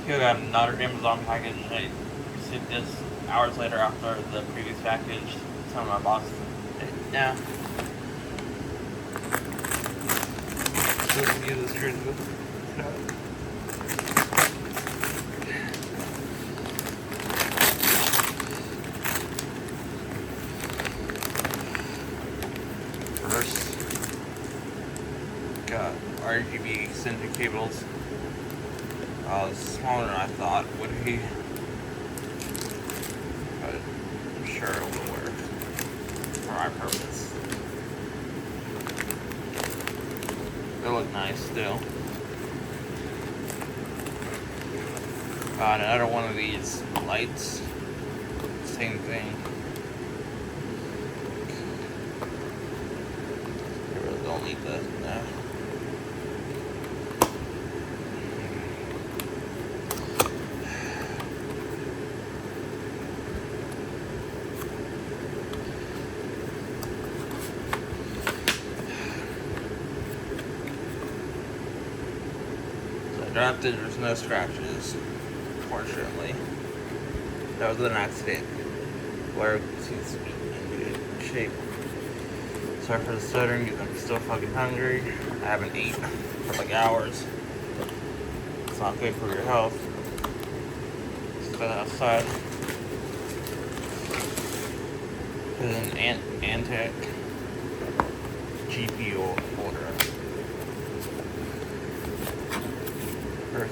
He got another Amazon package, and I received this hours later after the previous package. Telling my boss, yeah. Just use this screw. First, got RGB extended cables. Smaller than I thought would be, but I'm sure it will work for my purpose. They look nice still. Got another one of these lights. Same thing. I really don't need that now. Dropped it, there's no scratches, fortunately. That was an accident. Wire seems to be in good shape. Sorry for the stuttering, because I'm still fucking hungry. I haven't eaten for like hours. It's not good for your health. Stay outside. This is an Antec GPU holder.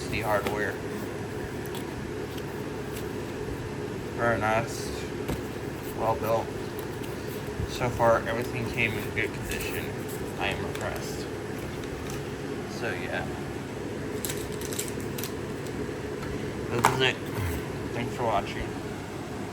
The hardware. Very nice. Well built. So far everything came in good condition. I am impressed. So yeah. This is it. Thanks for watching.